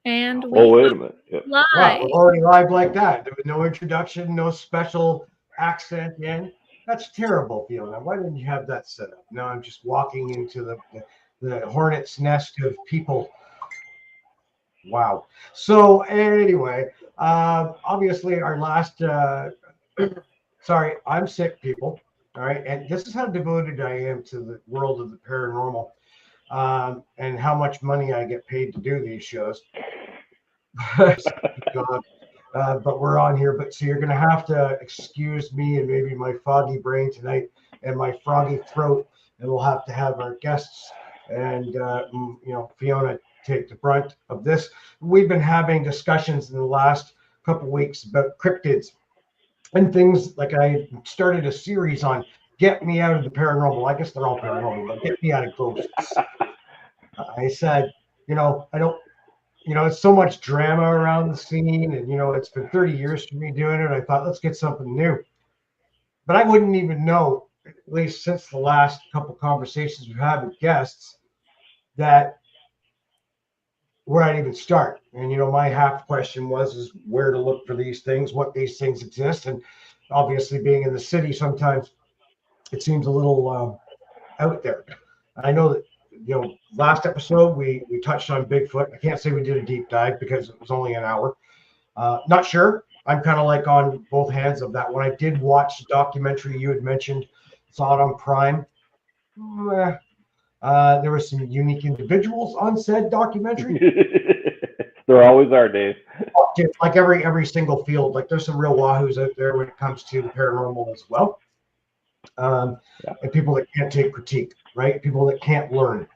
And we Oh, wait a minute. Yeah. Wow, live. we're already live like that. There was no introduction, no special accent in. That's terrible, Fiona. Why didn't you have that set up? Now I'm just walking into the hornet's nest of people. Wow. So anyway, obviously our last. Sorry, I'm sick, people. All right, and this is how devoted I am to the world of the paranormal, and how much money I get paid to do these shows. God, but we're on here. But so you're going to have to excuse me and maybe my foggy brain tonight and my froggy throat, and we'll have to have our guests and Fiona take the brunt of this. We've been having discussions in the last couple of weeks about cryptids and things like I started a series on get me out of the paranormal. I guess they're all paranormal, but get me out of ghosts. I said, I don't it's so much drama around the scene, and it's been 30 years for me doing it. I thought, let's get something new. But I wouldn't even know, at least since the last couple conversations we've had with guests, that where I'd even start. And my half question is where to look for these things, what these things exist, and obviously being in the city, sometimes it seems a little out there. I know that last episode we touched on Bigfoot. I can't say we did a deep dive because it was only an hour. Not sure. I'm kind of like on both hands of that one. I did watch the documentary you had mentioned, saw it on Prime. There were some unique individuals on said documentary. There always are, Dave. Like every single field, like there's some real wahoos out there when it comes to the paranormal as well. And people that can't take critique, right? People that can't learn.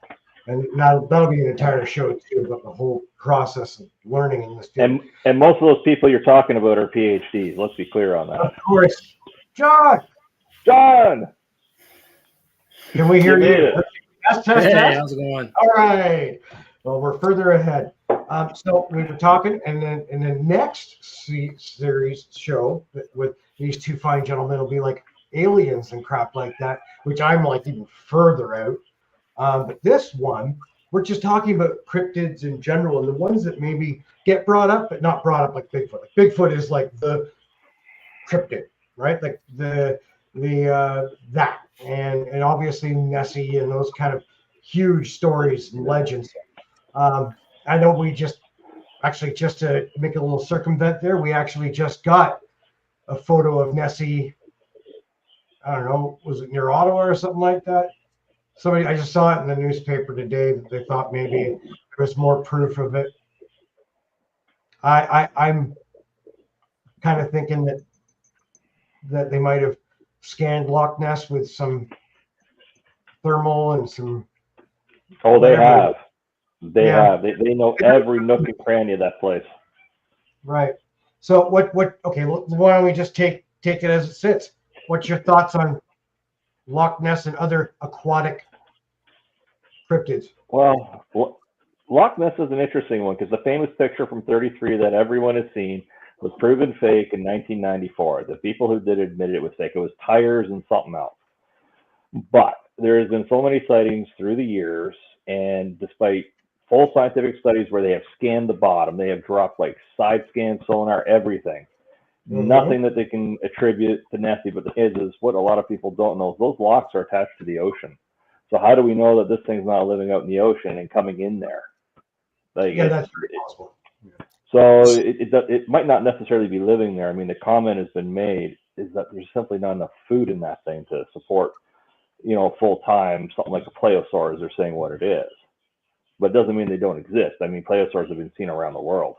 And now that'll be an entire show too about the whole process of learning in this field. And most of those people you're talking about are PhDs. Let's be clear on that. Of course. John! Can we hear you? Test. Hey, how's it going? All right. Well, we're further ahead. So we were talking, and then in the next series show with these two fine gentlemen will be like aliens and crap like that, which I'm like even further out. But this one, we're just talking about cryptids in general, and the ones that maybe get brought up, but not brought up like Bigfoot. Like Bigfoot is like the cryptid, right? Like the that, and obviously Nessie and those kind of huge stories and legends. I know we just to make a little circumvent there, we actually just got a photo of Nessie. I don't know, was it near Ottawa or something like that? I just saw it in the newspaper today that they thought maybe there was more proof of it. I'm kind of thinking that they might have scanned Loch Ness with some thermal and some. Oh, they have. They have. They know every nook and cranny of that place. Right. So what? Okay. Why don't we just take it as it sits? What's your thoughts on Loch Ness and other aquatic cryptids? Well, Loch Ness is an interesting one because the famous picture from 1933 that everyone has seen was proven fake in 1994. The people who did admitted it was fake. It was tires and something else. But there has been so many sightings through the years, and despite full scientific studies where they have scanned the bottom, they have dropped like side scan, sonar, everything. Mm-hmm. Nothing that they can attribute to Nessie, but the is what a lot of people don't know. Those locks are attached to the ocean. So how do we know that this thing's not living out in the ocean and coming in there? Like, that's very possible. So it might not necessarily be living there. I mean, the comment has been made is that there's simply not enough food in that thing to support, full time something like a plesiosaurs. They're saying what it is, but it doesn't mean they don't exist. I mean, plesiosaurs have been seen around the world.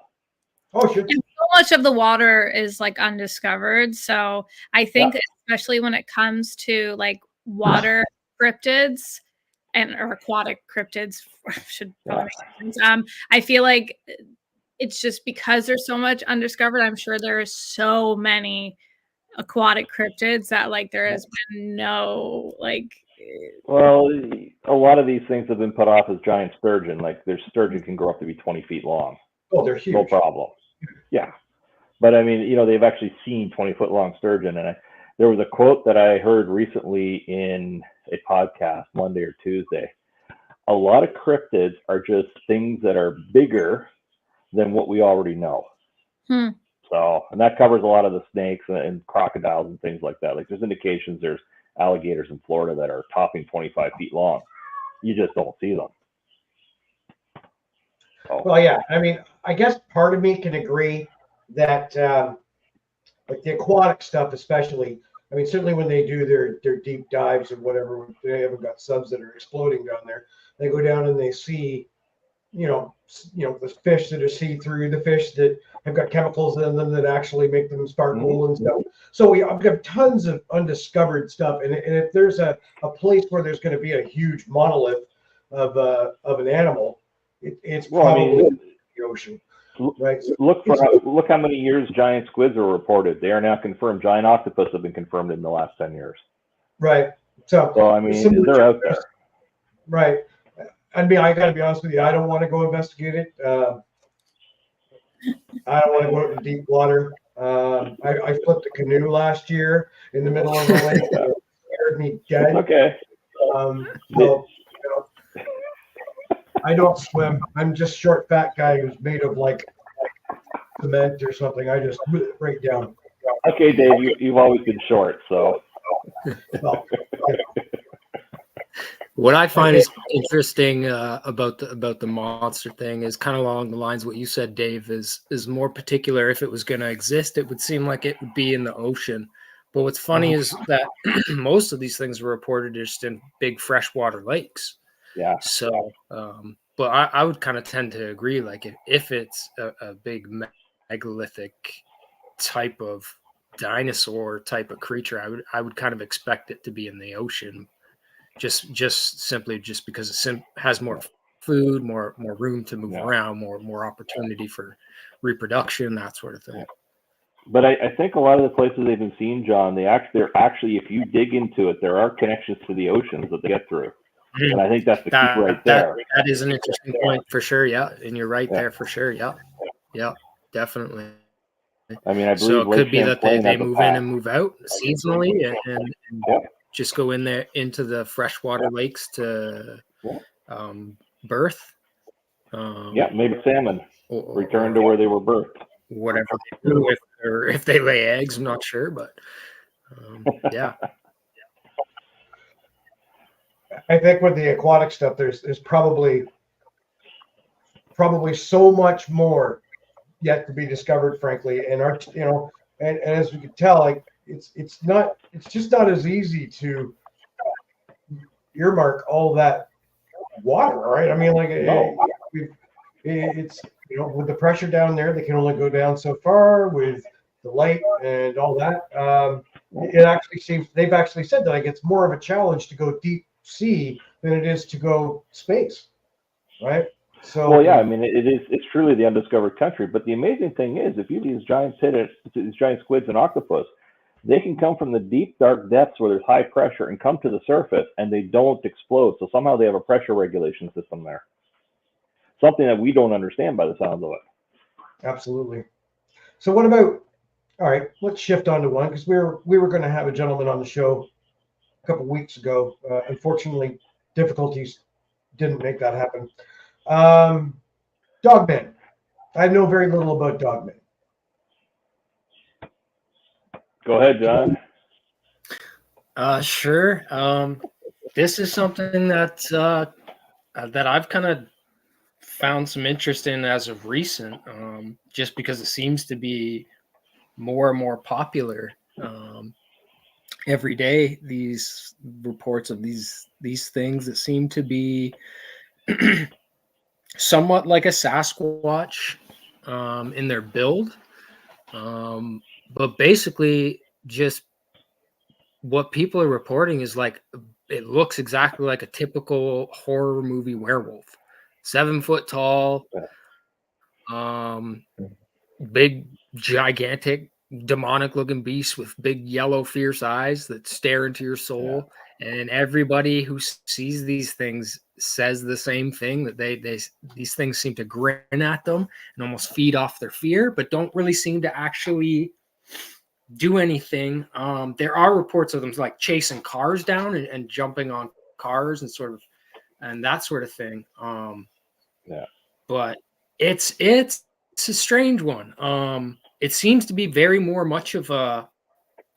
Oh, sure. And so much of the water is like undiscovered. So I think especially when it comes to like water cryptids or aquatic cryptids should probably make sense. I feel like it's just because there's so much undiscovered. I'm sure there are so many aquatic cryptids that like there has been no like. Well, a lot of these things have been put off as giant sturgeon. Like their sturgeon can grow up to be 20 feet long. Oh, they're huge. No problem. Yeah. But I mean, they've actually seen 20-foot long sturgeon. And there was a quote that I heard recently in a podcast, Monday or Tuesday. A lot of cryptids are just things that are bigger than what we already know. Hmm. So, and that covers a lot of the snakes and crocodiles and things like that. Like there's indications there's alligators in Florida that are topping 25 feet long. You just don't see them. So. Well, yeah. I mean, I guess part of me can agree that like the aquatic stuff, especially. I mean, certainly when they do their deep dives or whatever, they haven't got subs that are exploding down there. They go down and they see, the fish that are see-through, the fish that have got chemicals in them that actually make them sparkle and stuff. So I've got tons of undiscovered stuff, and if there's a place where there's going to be a huge monolith of an animal, it's probably the ocean. Right. Look how many years giant squids are reported. They are now confirmed. Giant octopus have been confirmed in the last 10 years. Right. So I mean, they're out there. Right. I mean, I got to be honest with you. I don't want to go investigate it. I don't want to go out in deep water. I flipped a canoe last year in the middle of the lake. It scared me dead. Okay. I don't swim. I'm just short, fat guy who's made of like cement or something. I just right down. Okay, Dave, you've always been short, so. Well, what I find is interesting about the monster thing is kind of along the lines of what you said, Dave, is more particular. If it was going to exist, it would seem like it would be in the ocean. But what's funny is that most of these things were reported just in big freshwater lakes. Yeah. So, but I would kind of tend to agree. Like if it's a big megalithic type of dinosaur type of creature, I would kind of expect it to be in the ocean, just simply because it has more food, more room to move around, more opportunity for reproduction, that sort of thing. But I think a lot of the places they've been seen, John, they're actually, if you dig into it, there are connections to the oceans that they get through. And I think that's the key right there. That is an interesting point for sure. Yeah. And you're right there for sure. Yeah. Yeah, definitely. I mean, I believe so it could be that they move in and move out seasonally and just go in there into the freshwater lakes to birth. Maybe salmon return to where they were birthed. Whatever they do, if they lay eggs, I'm not sure, but yeah. I think with the aquatic stuff, there's probably so much more yet to be discovered, frankly. And and as we can tell, like it's just not as easy to earmark all that water, right? I mean, like it's with the pressure down there, they can only go down so far with the light and all that. It actually seems they've actually said that like it's more of a challenge to go deep sea than it is to go space, right? So I mean it's truly the undiscovered country. But the amazing thing is, if you see these giant squids and octopus, they can come from the deep dark depths where there's high pressure and come to the surface and they don't explode. So somehow they have a pressure regulation system there. Something that we don't understand by the sounds of it. Absolutely. So what about? All right, let's shift on to one because we were going to have a gentleman on the show a couple of weeks ago. Unfortunately, difficulties didn't make that happen. Dogmen. I know very little about dogmen. Go ahead, John. Sure. This is something that I've kind of found some interest in as of recent, just because it seems to be more and more popular. Every day, these reports of these things that seem to be somewhat like a Sasquatch in their build, but basically just what people are reporting is like it looks exactly like a typical horror movie werewolf. 7 foot tall, big, gigantic, demonic looking beast with big yellow fierce eyes that stare into your soul. And everybody who sees these things says the same thing, that these things seem to grin at them and almost feed off their fear, but don't really seem to actually do anything. There are reports of them like chasing cars down and jumping on cars and that sort of thing. But it's a strange one. It seems to be very much of a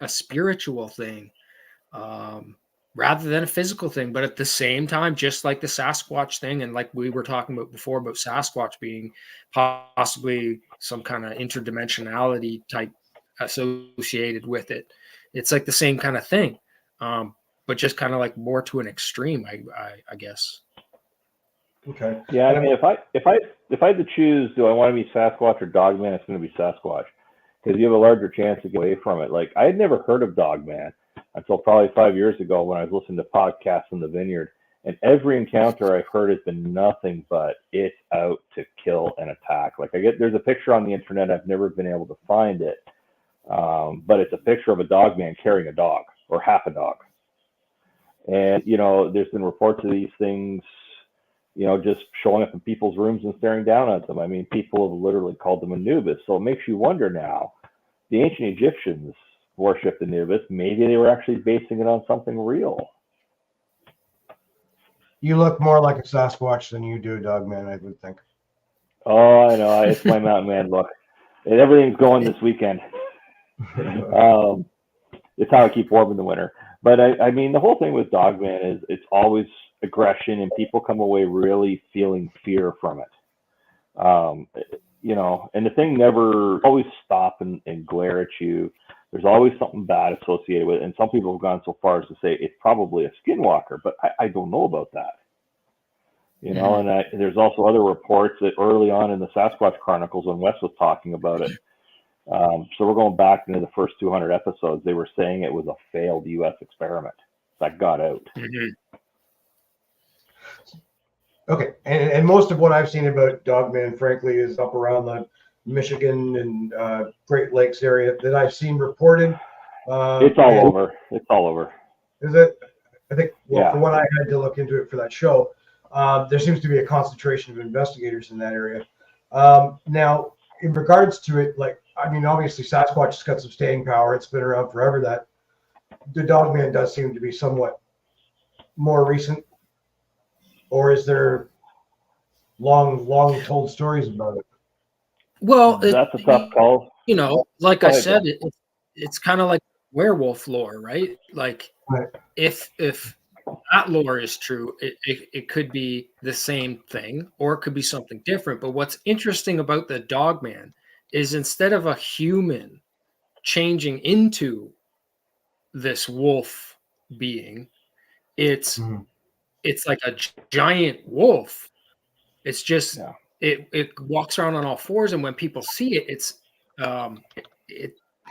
spiritual thing, rather than a physical thing. But at the same time, just like the Sasquatch thing, and like we were talking about before about Sasquatch being possibly some kind of interdimensionality type associated with it, it's like the same kind of thing, but just kind of like more to an extreme, I guess. Okay. Yeah, I mean, if I had to choose, do I want to be Sasquatch or Dogman? It's going to be Sasquatch, because you have a larger chance to get away from it. Like, I had never heard of Dogman until probably 5 years ago when I was listening to podcasts in the vineyard, and every encounter I've heard has been nothing but it's out to kill and attack. Like, there's a picture on the internet, I've never been able to find it, but it's a picture of a Dogman carrying a dog or half a dog. And there's been reports of these things, just showing up in people's rooms and staring down at them. I mean, people have literally called them Anubis. So it makes you wonder now, the ancient Egyptians worshipped Anubis. Maybe they were actually basing it on something real. You look more like a Sasquatch than you do a Dogman, I would think. Oh, I know. It's my mountain man look. And everything's going this weekend. It's how I keep warm in the winter. But I mean, the whole thing with Dogman is it's always aggression, and people come away really feeling fear from it. And the thing never always stop and glare at you. There's always something bad associated with it. And some people have gone so far as to say it's probably a skinwalker, but I don't know about that. And there's also other reports that early on in the Sasquatch Chronicles, when Wes was talking about it, so we're going back into the first 200 episodes, they were saying it was a failed U.S. experiment that got out. Mm-hmm. Okay, and most of what I've seen about Dogman, frankly, is up around the Michigan and Great Lakes area that I've seen reported. It's all over. It's all over. Is it? I think, Yeah. For what I had to look into it for that show, there seems to be a concentration of investigators in that area. Now, in regards to it, obviously Sasquatch has got some staying power. It's been around forever. That the Dogman does seem to be somewhat more recent. Or is there long told stories about it? Well, that's a tough call. Like I said, it's kind of like werewolf lore, right? Like, right. If that lore is true, it could be the same thing, or it could be something different. But what's interesting about the Dogman is instead of a human changing into this wolf being, it's like a giant wolf. It's just it walks around on all fours, and when people see it, it's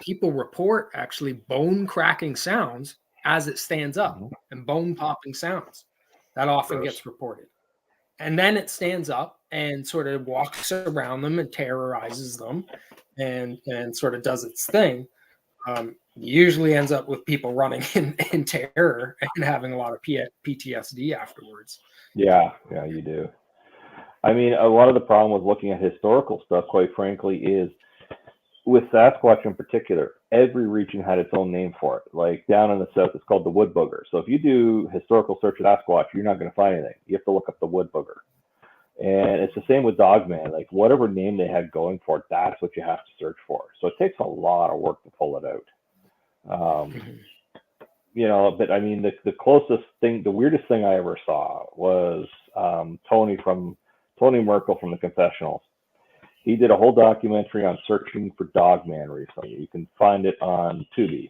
people report actually bone cracking sounds as it stands up, and bone popping sounds. That often gets reported. And then it stands up and sort of walks around them and terrorizes them and sort of does its thing. Usually ends up with people running in terror and having a lot of PTSD afterwards. Yeah, you do. I mean, a lot of the problem with looking at historical stuff, quite frankly, is with Sasquatch in particular, every region had its own name for it. Like down in the south, it's called the wood booger. So if you do historical search of Sasquatch, you're not going to find anything. You have to look up the wood booger. And it's the same with Dogman. Like whatever name they had going for it, that's what you have to search for. So it takes a lot of work to pull it out. But I mean, the closest thing, the weirdest thing I ever saw was Tony Merkel from the Confessionals. He did a whole documentary on searching for Dogman recently. You can find it on Tubi.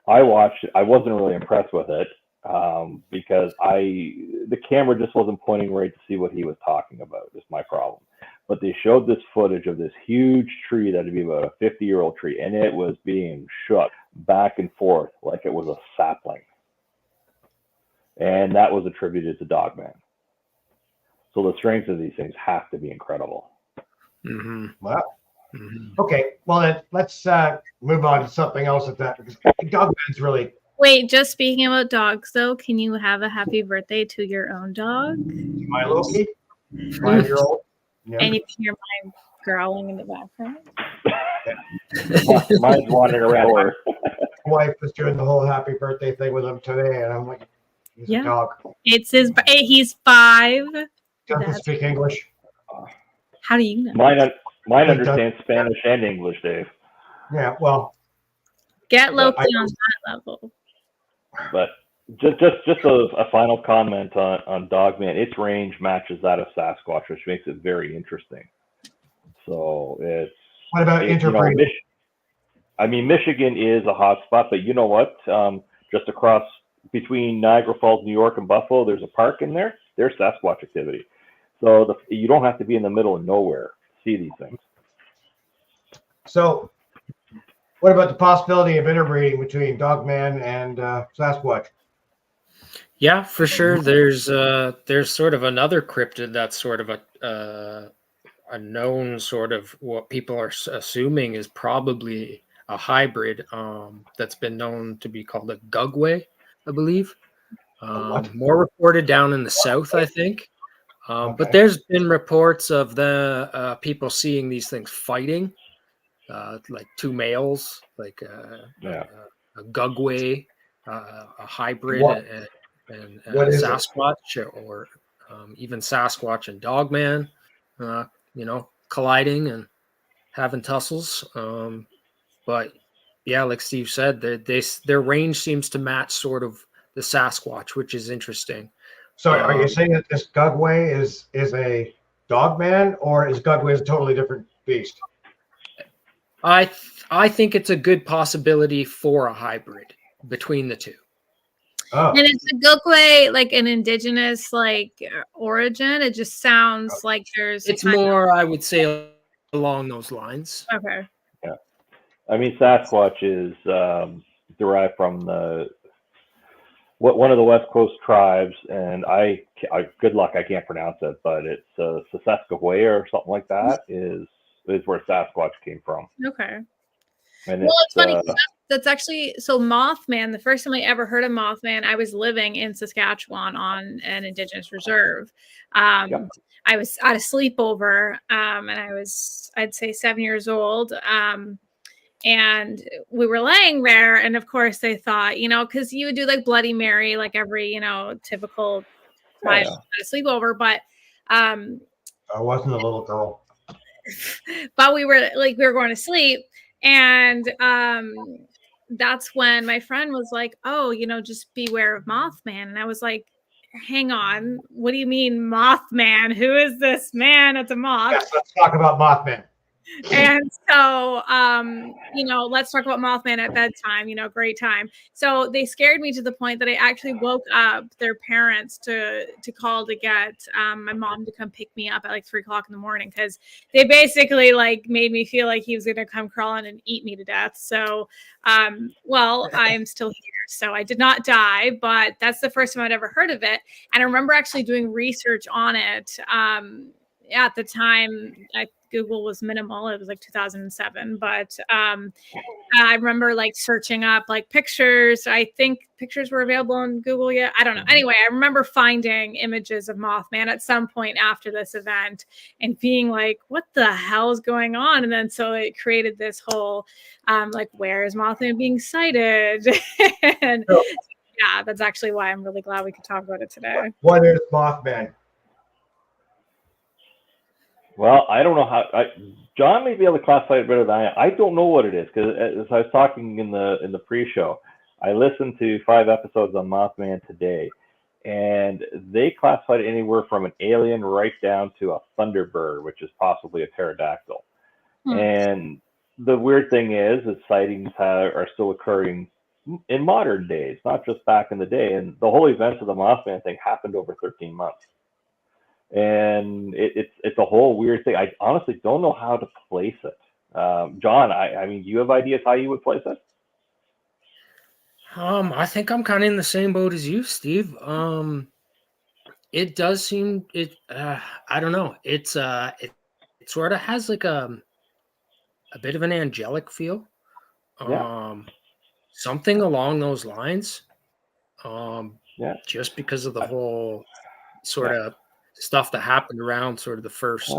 I watched it. I wasn't really impressed with it because the camera just wasn't pointing right to see what he was talking about. Is my problem. But they showed this footage of this huge tree that would be about a 50-year-old tree, and it was being shook back and forth like it was a sapling. And that was attributed to Dogman. So the strength of these things have to be incredible. Mm-hmm. Wow. Mm-hmm. Okay, well then let's move on to something else with that, because Dogman's really. Wait, just speaking about dogs though, can you have a happy birthday to your own dog? My Loki, 5-year-old. Yeah. And you can hear mine growling in the background. Mine's wandering around. My wife was doing the whole happy birthday thing with him today, and I'm like, he's a dog. It's he's 5. Doesn't speak English. How do you know? Mine think that- understands Spanish and English, Dave. Yeah, well, Get Loki I- on that level. But just a final comment on Dogman. Its range matches that of Sasquatch, which makes it very interesting. So what about interbreeding? Michigan is a hot spot, but you know what? Just across between Niagara Falls, New York, and Buffalo, there's a park in there. There's Sasquatch activity. So you don't have to be in the middle of nowhere to see these things. So, what about the possibility of interbreeding between Dogman and Sasquatch? Yeah, for sure. There's sort of another cryptid that's sort of a known sort of what people are assuming is probably a hybrid that's been known to be called a gugway, I believe. More reported down in the south, I think. But there's been reports of the people seeing these things fighting, like two males, like a gugway, a hybrid, and Sasquatch, or even Sasquatch and Dogman, colliding and having tussles. But yeah, like Steve said, their range seems to match sort of the Sasquatch, which is interesting. So are you saying that this Gugway is a Dogman, or is Gugway a totally different beast? I think it's a good possibility for a hybrid between the two. Oh. And is the Gugway like an indigenous origin? It just sounds like there's. It's more, I would say, along those lines. Okay. Yeah, I mean Sasquatch is derived from one of the West Coast tribes, and I good luck, I can't pronounce it, but it's Saskatchewan or something like that is where Sasquatch came from. Okay. And well, it's funny. That's actually so. Mothman. The first time I ever heard of Mothman, I was living in Saskatchewan on an Indigenous reserve. Yep. I was at a sleepover, and I'd say 7 years old. And we were laying there, and of course they thought, because you would do like Bloody Mary, like every, typical time at a sleepover. But I wasn't a little girl. but we were going to sleep, and that's when my friend was like, oh, just beware of Mothman. And I was like, hang on, what do you mean Mothman? Who is this man? It's a moth. Yes, let's talk about Mothman. And so, let's talk about Mothman at bedtime, great time. So they scared me to the point that I actually woke up their parents to call to get my mom to come pick me up at like 3 o'clock in the morning, because they basically made me feel like he was going to come crawling and eat me to death. So, well, I'm still here. So I did not die, but that's the first time I'd ever heard of it. And I remember actually doing research on it. At the time, Google was minimal. It was like 2007, but I remember searching up pictures. I think pictures were available on Google yet. I don't know. Anyway, I remember finding images of Mothman at some point after this event and being like, what the hell is going on? And then so it created this whole where is Mothman being sighted? And yeah, that's actually why I'm really glad we could talk about it today. What is Mothman? Well, I don't know how. John may be able to classify it better than I am. I don't know what it is, because as I was talking in the pre-show, I listened to 5 episodes on Mothman today, and they classified it anywhere from an alien right down to a thunderbird, which is possibly a pterodactyl. And the weird thing is sightings are still occurring in modern days, not just back in the day. And the whole events of the Mothman thing happened over 13 months. And it's a whole weird thing. I honestly don't know how to place it. John, I mean, do you have ideas how you would place it? I think I'm kind of in the same boat as you, Steve. It does seem I don't know. It sort of has like a bit of an angelic feel. Something along those lines. Just because of the whole sort of stuff that happened around sort of the first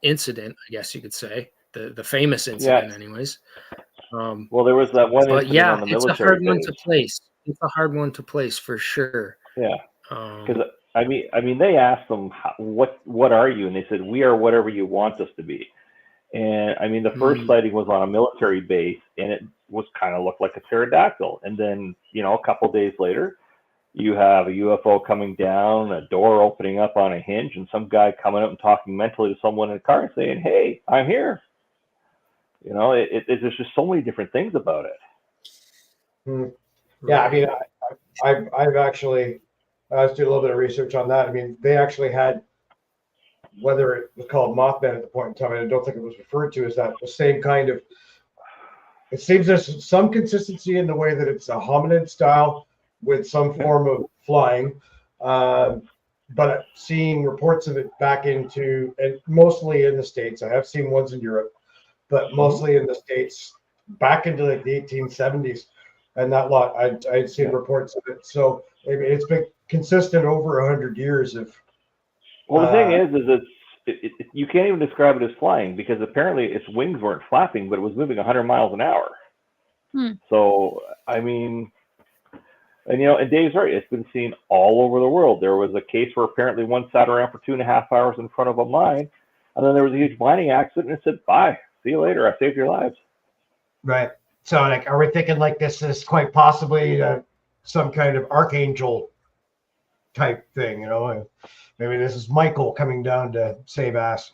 incident, I guess you could say, the famous incident, anyways. Well, there was that one incident on the military. It's a hard one to place. It's a hard one to place for sure. Yeah, because I mean, they asked them, what are you? And they said, we are whatever you want us to be. And I mean, the first sighting was on a military base, and it was kind of looked like a pterodactyl. And then, you know, a couple days later, you have a UFO coming down, a door opening up on a hinge, and some guy coming up and talking mentally to someone in a car and saying, "Hey, I'm here." You know, there's just so many different things about it. Yeah, I mean, I've actually I was doing a little bit of research on that. I mean, they actually had, whether it was called Mothman at the point in time, and I don't think it was referred to as that, the same kind of. It seems there's some consistency in the way that it's a hominid style with some form of flying, but seeing reports of it back into, and mostly in the States. I have seen ones in Europe, but mostly in the States back into like the 1870s and that lot. I'd seen reports of it. So it's been consistent over 100 years of. Well, the thing is you can't even describe it as flying, because apparently its wings weren't flapping, but it was moving 100 miles an hour. So, I mean, and you know, and Dave's right. It's been seen all over the world. There was a case where apparently one sat around for 2.5 hours in front of a mine, and then there was a huge mining accident, and it said, "Bye, see you later. I saved your lives." Right. So, like, are we thinking like this is quite possibly some kind of archangel type thing? You know, maybe this is Michael coming down to save us.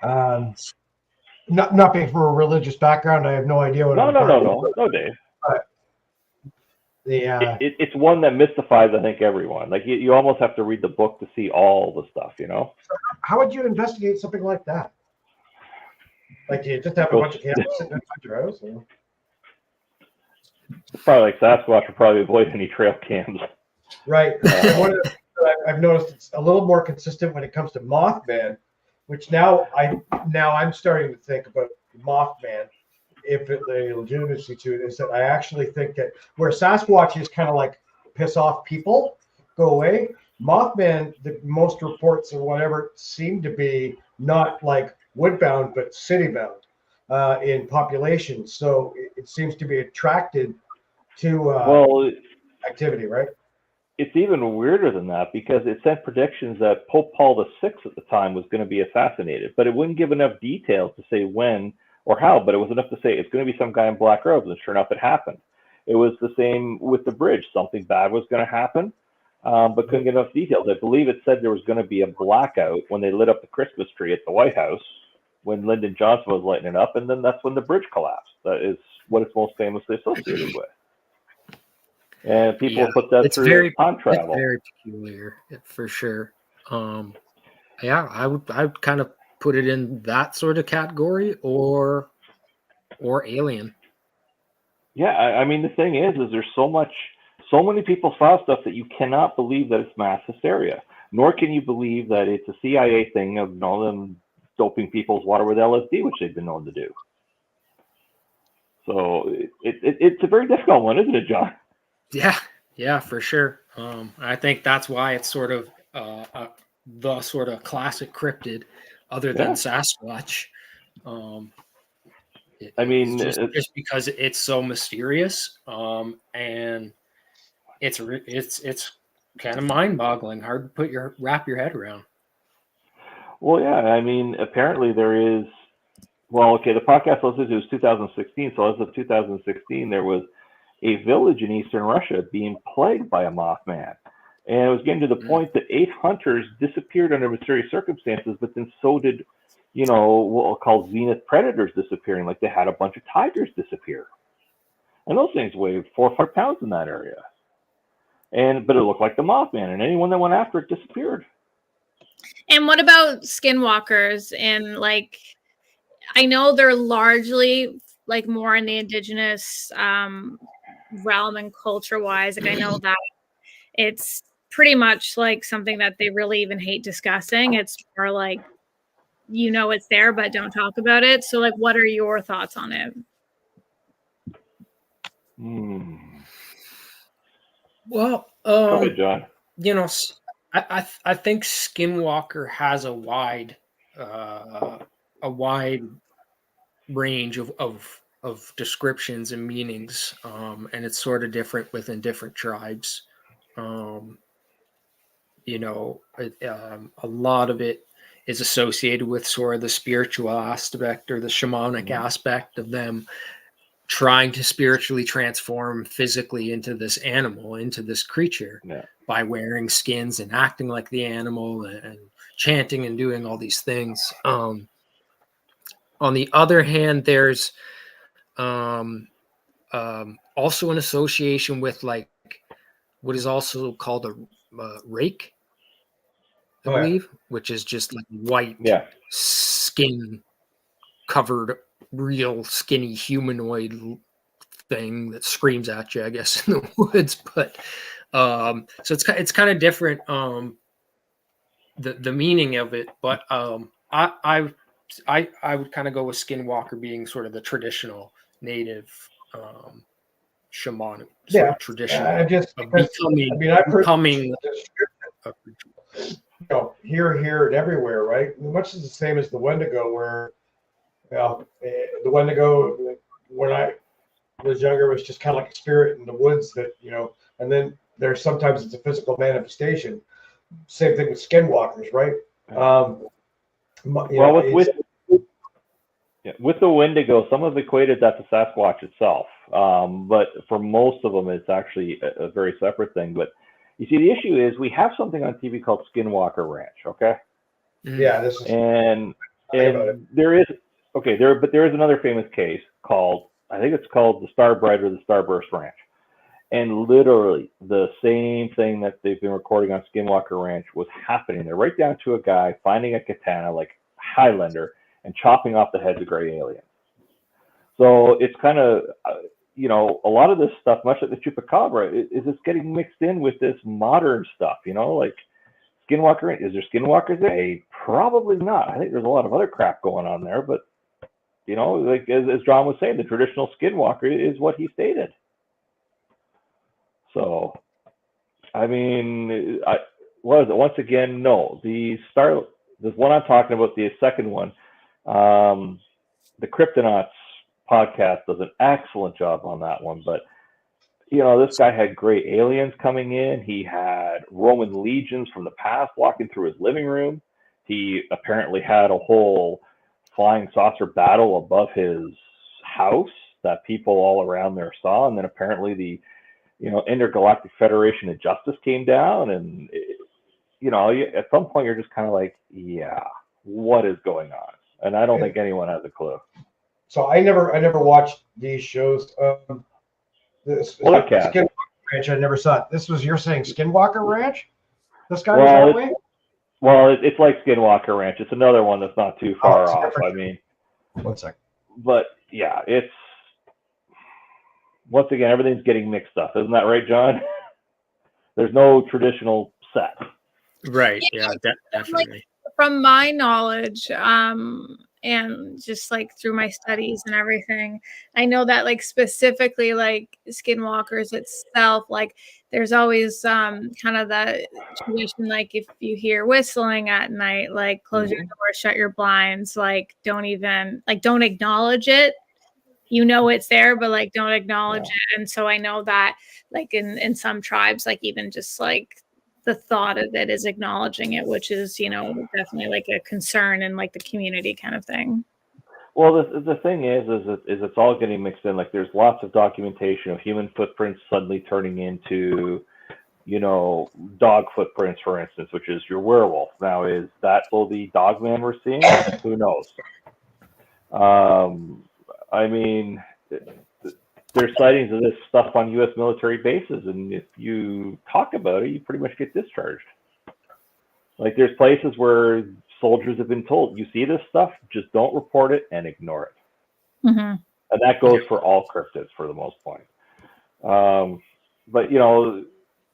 Not being from a religious background, I have no idea what. No, Dave. But it's one that mystifies, I think, everyone. Like you almost have to read the book to see all the stuff, you know. So how would you investigate something like that? Like, do you just have a bunch of cameras sitting inside your house? Or? Probably like Sasquatch would probably avoid any trail cams. Right. One of the, I've noticed it's a little more consistent when it comes to Mothman, which now I'm starting to think about Mothman. If the legitimacy to it is that I actually think that where Sasquatch is kind of like piss off people, go away. Mothman, the most reports or whatever seem to be not like woodbound but city-bound in population. So it seems to be attracted to activity, right? It's even weirder than that, because it sent predictions that Pope Paul VI at the time was going to be assassinated, but it wouldn't give enough details to say when or how, but it was enough to say it's going to be some guy in black robes, and sure enough, it happened. It was the same with the bridge. Something bad was going to happen, but couldn't get enough details. I believe it said there was going to be a blackout when they lit up the Christmas tree at the White House, when Lyndon Johnson was lighting it up, and then that's when the bridge collapsed. That is what it's most famously associated with. And people put that through time travel. It's very peculiar, for sure. I would kind of put it in that sort of category, or alien. Yeah, I mean, the thing is there's so many people saw stuff that you cannot believe that it's mass hysteria, nor can you believe that it's a CIA thing of them doping people's water with LSD, which they've been known to do. So it's a very difficult one, isn't it, John? Yeah, for sure. I think that's why it's sort of the sort of classic cryptid, other than Sasquatch. Just because it's so mysterious, and it's kind of mind-boggling, hard to wrap your head around. Well, yeah, I mean, apparently there is. Well, okay, the podcast I listened to was 2016, so as of 2016, there was a village in eastern Russia being plagued by a Mothman. And it was getting to the point that 8 hunters disappeared under mysterious circumstances, but then so did, what we'll call zenith predators disappearing. Like they had a bunch of tigers disappear. And those things weighed 4 or 5 pounds in that area. But it looked like the Mothman, and anyone that went after it disappeared. And what about skinwalkers? And like, I know they're largely like more in the indigenous realm and culture wise. Like I know that it's pretty much like something that they really even hate discussing. It's more like, it's there, but don't talk about it. So like, what are your thoughts on it? Well, go ahead, John. I think Skinwalker has a wide range of descriptions and meanings, and it's sort of different within different tribes. A lot of it is associated with sort of the spiritual aspect or the shamanic aspect of them trying to spiritually transform physically into this animal, into this creature, by wearing skins and acting like the animal and chanting and doing all these things. On the other hand, there's also an association with like what is also called a rake, I believe, which is just like white skin covered, real skinny humanoid thing that screams at you, I guess, in the woods. But so it's kind of different, the meaning of it. But I would kind of go with Skinwalker being sort of the traditional native shamanic sort of traditional becoming here and everywhere, right? Much is the same as the Wendigo, where the Wendigo, when I was younger, was just kind of like a spirit in the woods that, and then there's sometimes it's a physical manifestation. Same thing with Skinwalkers, right? With the Wendigo, some have equated that to Sasquatch itself, but for most of them, it's actually a very separate thing. But you see, the issue is we have something on TV called Skinwalker Ranch, okay? Yeah, this is and there is another famous case called, I think it's called the Starbright or the Starburst Ranch, and literally the same thing that they've been recording on Skinwalker Ranch was happening there, right down to a guy finding a katana like Highlander and chopping off the heads of gray aliens. So it's kind of, a lot of this stuff, much like the Chupacabra, is it's getting mixed in with this modern stuff, like Skinwalker. Is there Skinwalkers there? Probably not. I think there's a lot of other crap going on there, but, like as John was saying, the traditional Skinwalker is what he stated. So, I mean, what is it? Once again, no. This one I'm talking about, the second one, the Cryptonauts podcast does an excellent job on that one. But, this guy had gray aliens coming in. He had Roman legions from the past walking through his living room. He apparently had a whole flying saucer battle above his house that people all around there saw. And then apparently the, Intergalactic Federation of Justice came down. And, at some point you're just kind of like, yeah, what is going on? And I don't think anyone has a clue. So I never watched these shows. Skinwalker Ranch, I never saw it. You're saying Skinwalker Ranch? This guy was that way? Well, it's like Skinwalker Ranch. It's another one that's not too far off. I mean, 1 second. But yeah, it's once again everything's getting mixed up, isn't that right, John? There's no traditional set. Right. Yeah, definitely. Like, from my knowledge, and just like through my studies and everything, I know that like specifically like Skinwalkers itself, like there's always kind of that tradition, like if you hear whistling at night, like close your door, shut your blinds, like don't acknowledge it. It's there, but like don't acknowledge it. And so I know that like in some tribes, like even just like the thought of it is acknowledging it, which is, definitely like a concern in like the community kind of thing. Well, the thing is it's all getting mixed in. Like there's lots of documentation of human footprints suddenly turning into, dog footprints, for instance, which is your werewolf. Now, is that the dog man we're seeing? Who knows? I mean, there's sightings of this stuff on U.S. military bases, and if you talk about it, you pretty much get discharged. Like there's places where soldiers have been told, you see this stuff, just don't report it and ignore it. Mm-hmm. And that goes for all cryptids for the most part. But,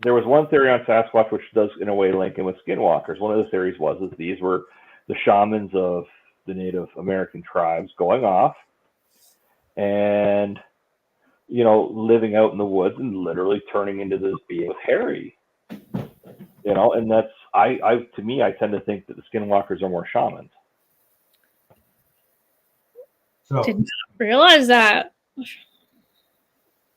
there was one theory on Sasquatch which does in a way link in with Skinwalkers. One of the theories was these were the shamans of the Native American tribes going off and living out in the woods and literally turning into this being with Harry, and that's, I tend to think that the Skinwalkers are more shamans. So, did not realize that.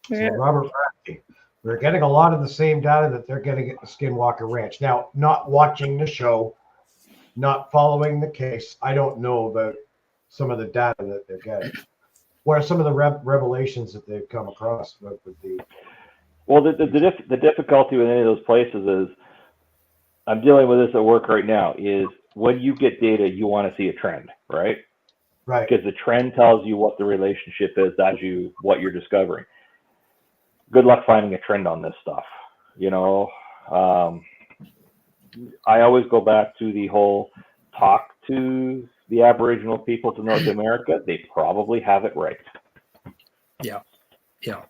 So Robert Bradley, we're getting a lot of the same data that they're getting at the Skinwalker Ranch. Now, not watching the show, not following the case. I don't know about some of the data that they're getting. What are some of the revelations that they've come across? What would be? Well, the difficulty with any of those places is, I'm dealing with this at work right now, is when you get data, you want to see a trend, right? Right. Because the trend tells you what the relationship is, what you're discovering. Good luck finding a trend on this stuff. You know, I always go back to the whole talk to the Aboriginal peoples of North America. They probably have it right. Yeah. Yeah.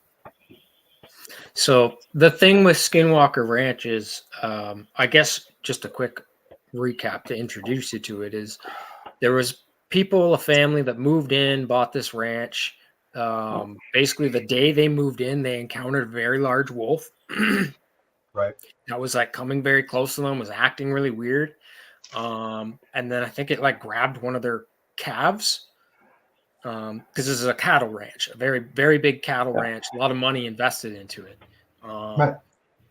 So the thing with Skinwalker Ranch is, I guess just a quick recap to introduce you to it is, there was a family that moved in, bought this ranch. Basically the day they moved in, they encountered a very large wolf. Right. That was like coming very close to them, was acting really weird. And then I think it like grabbed one of their calves. Because this is a cattle ranch, a very, very big cattle ranch, a lot of money invested into it. Right.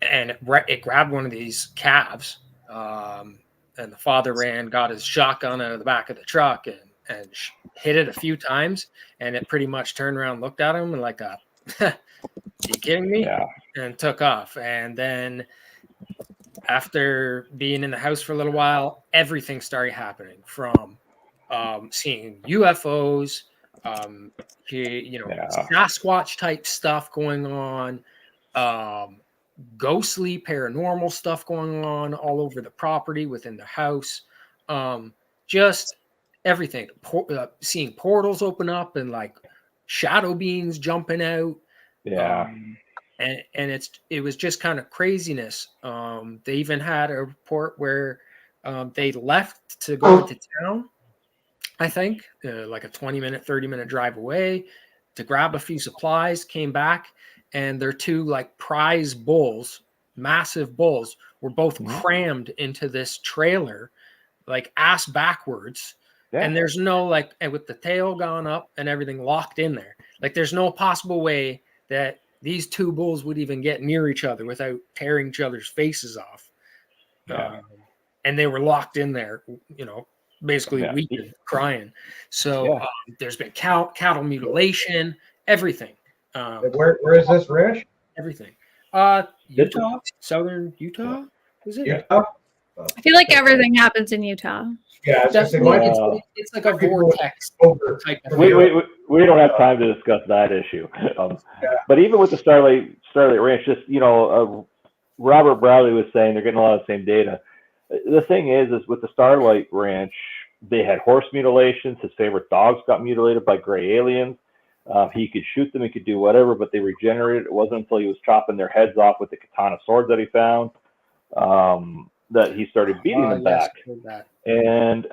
And it grabbed one of these calves. And the father got his shotgun out of the back of the truck and hit it a few times. And it pretty much turned around, looked at him and like, are you kidding me? Yeah. And took off. And then after being in the house for a little while, everything started happening, from seeing UFOs, Sasquatch type stuff going on, ghostly paranormal stuff going on all over the property, within the house, just everything. Seeing portals open up and like shadow beings jumping out. Yeah. And it was just kind of craziness. They even had a report where they left to go into town, I think, like a 20-minute, 30-minute drive away, to grab a few supplies, came back, and their two like prize bulls, massive bulls, were both crammed into this trailer, like ass backwards. Yeah. And there's no like, and with the tail gone up and everything locked in there, like there's no possible way that these two bulls would even get near each other without tearing each other's faces off. Yeah. And they were locked in there, basically weeping, crying. So there's been cattle mutilation, everything. Where is this ranch? Everything. Utah, southern Utah, is it? Utah? I feel like everything happens in Utah. Yeah, it's like a vortex type of thing. We don't have time to discuss that issue. But even with the Starlight Ranch, just, Robert Bradley was saying they're getting a lot of the same data. The thing is with the Starlight Ranch, they had horse mutilations. His favorite dogs got mutilated by gray aliens. He could shoot them, he could do whatever, but they regenerated. It wasn't until he was chopping their heads off with the katana sword that he found that he started beating them back. And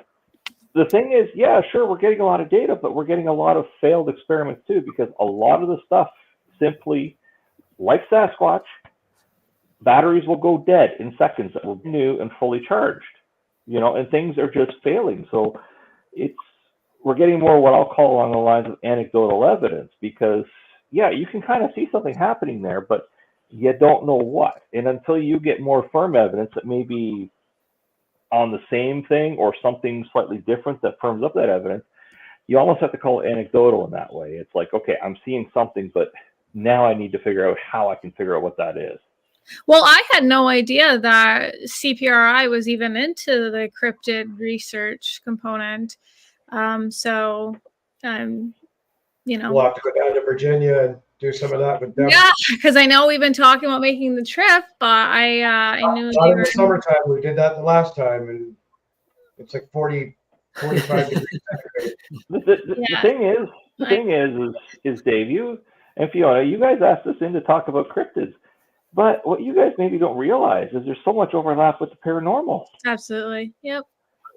the thing is, sure, we're getting a lot of data, but we're getting a lot of failed experiments too, because a lot of the stuff simply, like Sasquatch, batteries will go dead in seconds that will be new and fully charged, and things are just failing. So we're getting more what I'll call along the lines of anecdotal evidence, because you can kind of see something happening there, but you don't know what. And until you get more firm evidence that may be on the same thing or something slightly different that firms up that evidence, you almost have to call it anecdotal in that way. It's like, okay, I'm seeing something, but now I need to figure out how I can figure out what that is. Well, I had no idea that CPRI was even into the cryptid research component. We'll have to go down to Virginia and do some of that with them. Yeah, because I know we've been talking about making the trip, but I knew not in the summertime. We did that the last time, and it's like 40, 45 degrees centigrade. The thing is, Dave, you and Fiona, you guys asked us in to talk about cryptids, but what you guys maybe don't realize is there's so much overlap with the paranormal. Absolutely. Yep.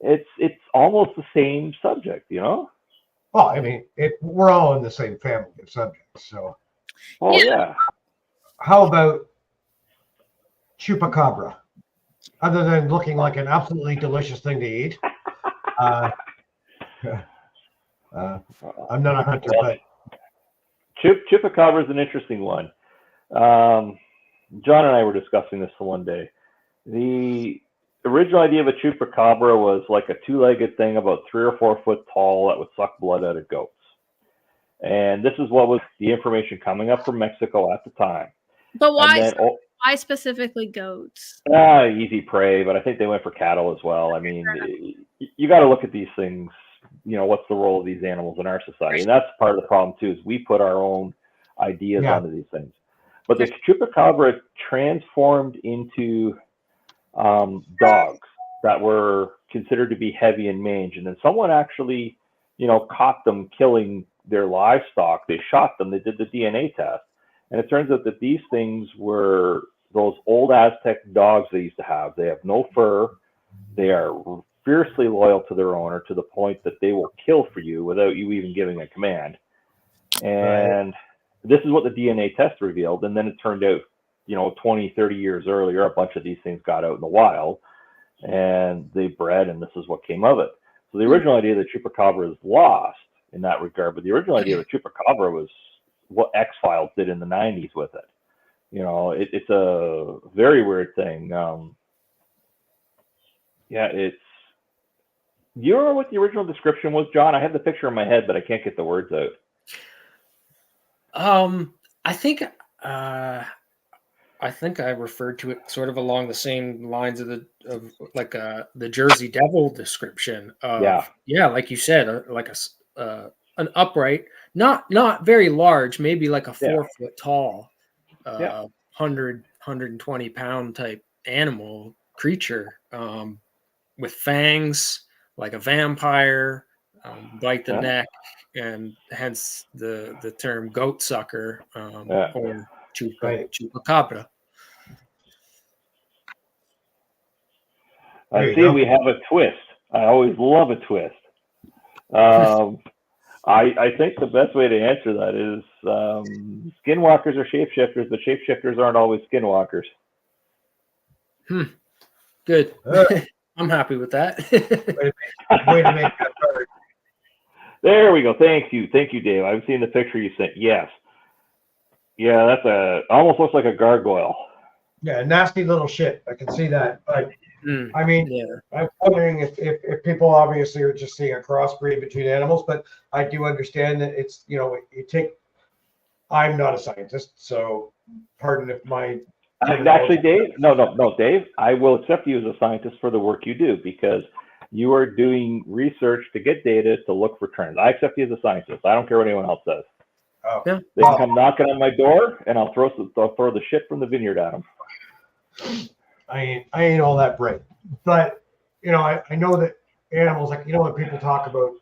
It's almost the same subject, Well, I mean, we're all in the same family of subjects, so. Oh yeah. How about chupacabra? Other than looking like an absolutely delicious thing to eat, I'm not a hunter, but chupacabra is an interesting one. John and I were discussing this one day. The original idea of a chupacabra was like a two-legged thing about 3 or 4 foot tall that would suck blood out of goats. And this is what was the information coming up from Mexico at the time. But why? Then, why specifically goats? Easy prey, but I think they went for cattle as well. I mean, you got to look at these things. You know, what's the role of these animals in our society? And that's part of the problem too. Is we put our own ideas onto these things. But the chupacabra transformed into dogs that were considered to be heavy in mange, and then someone actually, caught them killing their livestock. They shot them. They did the DNA test, and it turns out that these things were those old Aztec dogs they used to have. They have no fur. They are fiercely loyal to their owner to the point that they will kill for you without you even giving a command. And this is what the DNA test revealed. And then it turned out, 20, 30 years earlier, a bunch of these things got out in the wild and they bred, and this is what came of it. So the original idea of the chupacabra is lost in that regard, but the original idea of the chupacabra was what X-Files did in the 90s with it. It's a very weird thing. Do you remember what the original description was, John? I have the picture in my head, but I can't get the words out. I think I referred to it sort of along the same lines of the Jersey Devil description. Like you said, like an upright, not very large, maybe like a 4 foot tall, 120 pound type animal creature, with fangs like a vampire, bite the neck, and hence the term goat sucker, or chupacabra. I see we have a twist. I always love a twist. I think the best way to answer that is skinwalkers are shapeshifters, but shapeshifters aren't always skinwalkers. Good. I'm happy with that. Way to make that better. There we go. Thank you, Dave. I've seen the picture you sent. Yes. Yeah, that's almost looks like a gargoyle. Yeah, nasty little shit. I can see that. But I mean, I'm wondering if people obviously are just seeing a crossbreed between animals, but I do understand that it's, I'm not a scientist, so pardon if my... Actually, Dave, no, Dave, I will accept you as a scientist for the work you do, because you are doing research to get data to look for trends. I accept you as a scientist. I don't care what anyone else says. Oh. Yeah. They can come knocking on my door, and I'll throw the shit from the vineyard at them. I ain't all that bright, but I know that animals, like when people talk about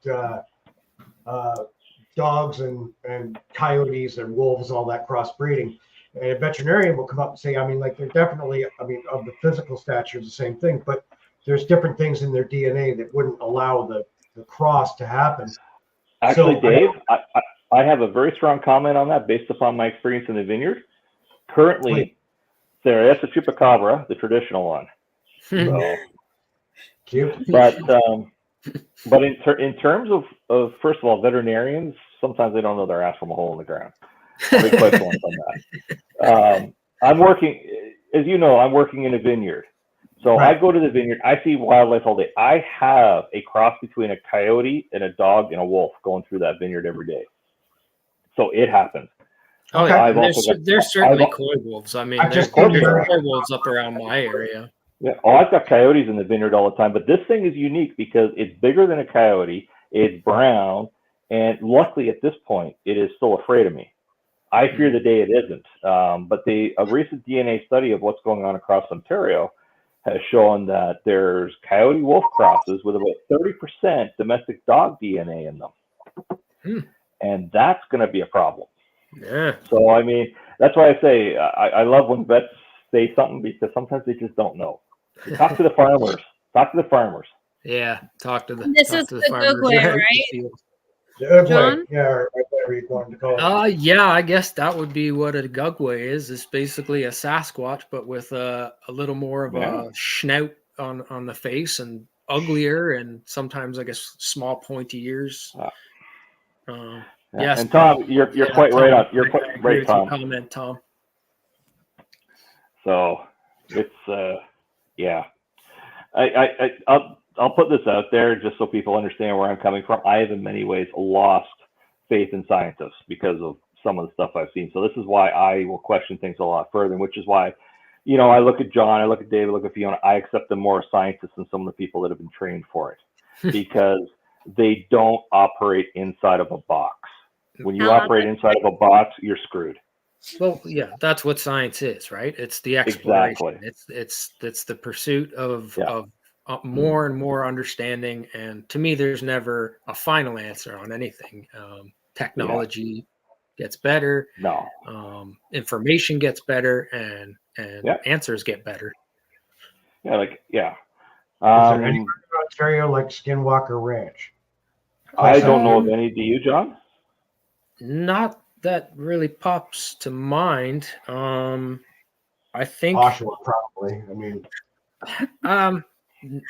dogs and coyotes and wolves, all that crossbreeding, and a veterinarian will come up and say, they're definitely, of the physical stature, the same thing, but there's different things in their DNA that wouldn't allow the cross to happen. Actually, so, Dave, I have a very strong comment on that based upon my experience in the vineyard. Currently, that's a chupacabra, the traditional one. So, cute. But in terms of first of all, veterinarians, sometimes they don't know their ass from a hole in the ground. I'll be quite blunt on that. I'm working, as you know, I'm working in a vineyard. So I go to the vineyard, I see wildlife all day. I have a cross between a coyote and a dog and a wolf going through that vineyard every day. So it happens. Oh, yeah. There's certainly coy wolves. There's coy wolves up around my area. Yeah. I've got coyotes in the vineyard all the time, but this thing is unique because it's bigger than a coyote. It's brown, and luckily at this point, it is still afraid of me. I fear the day it isn't. But a recent DNA study of what's going on across Ontario has shown that there's coyote wolf crosses with about 30% domestic dog DNA in them. And that's going to be a problem. Yeah. So, that's why I say I love when vets say something, because sometimes they just don't know. Talk to the farmers. Yeah, talk to the This is the good way, right? John? Yeah, or whatever you want to call it. Yeah, I guess that would be what a gugway is. It's basically a Sasquatch, but with a little more of a snout on the face, and uglier, and sometimes I guess small pointy ears. Yes, and Tom, you're quite Tom, right on. You're quite right, Tom. Comment, Tom. So it's I'll put this out there just so people understand where I'm coming from. I have in many ways lost faith in scientists because of some of the stuff I've seen. So this is why I will question things a lot further, which is why, you know, I look at John, I look at David, I look at Fiona, I accept them more as scientists than some of the people that have been trained for it because they don't operate inside of a box. When you operate inside of a box, you're screwed. Well, yeah, that's what science is, right? It's the exploration. Exactly. It's the pursuit of Yeah. more and more understanding. And to me, there's never a final answer on anything. Technology gets better. No. Information gets better, and answers get better. Yeah, Is there anywhere in Ontario like Skinwalker Ranch? I don't know of any. Do you, John? Not that really pops to mind. I think Oshawa, probably. I mean,